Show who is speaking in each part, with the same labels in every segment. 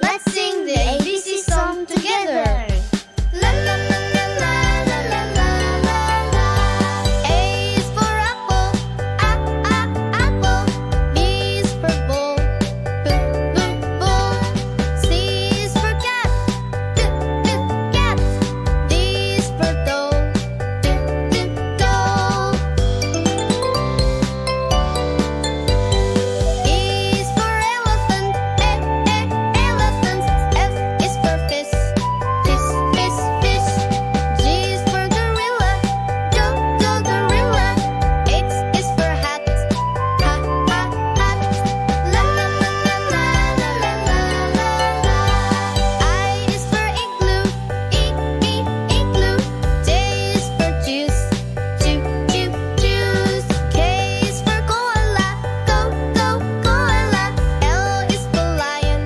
Speaker 1: Let's sing the ABC song together. La la la la la la la la la la. A is for apple, apple. B is for ball, ball. C is for cat, cat. D is for doll, doll. E is for elephant, elephant. F is for fish, fish. G is for gorilla, gorilla. H is for hat, hat. La la la la la la la la la. I is for igloo, igloo. J is for juice, juice. K is for koala, koala. L is for lion,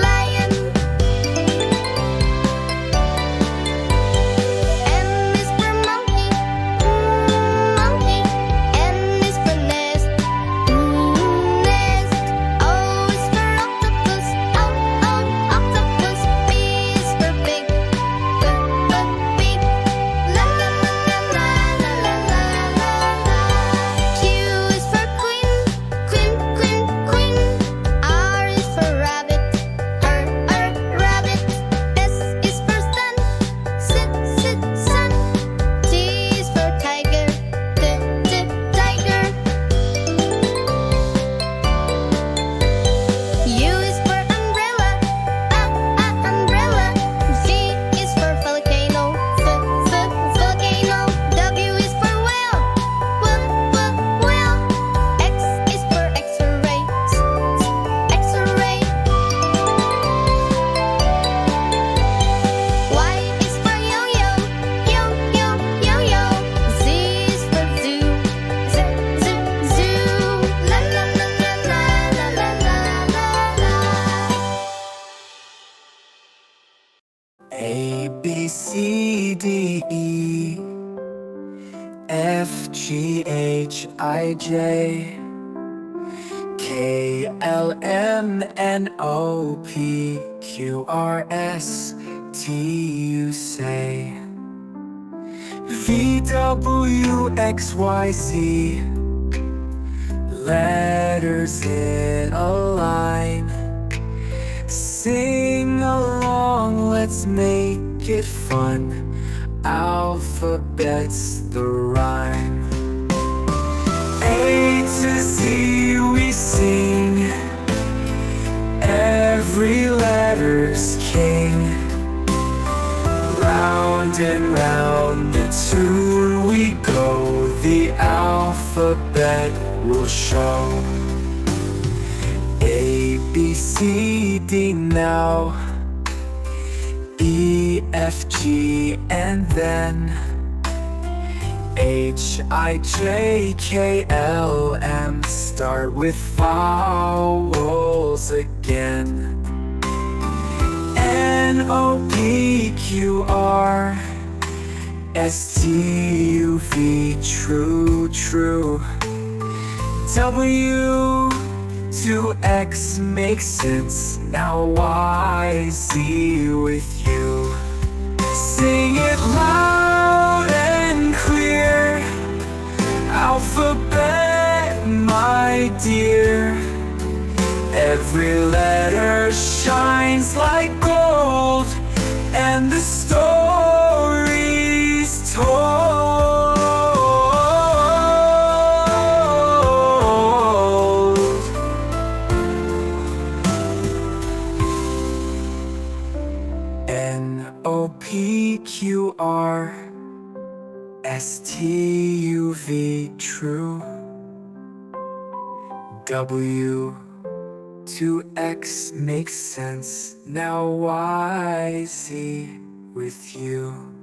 Speaker 1: lion. M is for monkey, monkey. N is for nest, nest. O is for octopus, octopus. P is for pig, pig. La la la la la la la la la. Q is for queen. R is for rabbit, rabbit. S is for sun, sun. T is for tiger, tiger. U is for umbrella, umbrella. V is for volcano, volcano. W is for whale, whale. X is for X-ray, X-ray. Y is for yo-yo, yo-yo. Z is for zoo, zoo. La la la la la la la la la.
Speaker 2: A, B, C, D, E, F, G, H, I, J, K, L, M, N, O, P, Q, R, S, T, U, say. V, W, X, Y, Z. Letters in a line. Sing along, let's make it fun. Alphabet's the rhyme. A to Z we sing. Every letter's king. Round and round the tune we go. The alphabet will show. A, B, C, D now. E, F, G, and then H, I, J, K, L, M. Start with vowels again. N, O, P, Q, R, S, T, U, V. True. W to X makes sense. Now Y, Z with you. Sing it loud and clear. Alphabet, my dear. Every letter shines like gold, and the story's told. N, O, P, Q, R, S, T, U, V. True. W to X makes sense. Now Y, Z with you.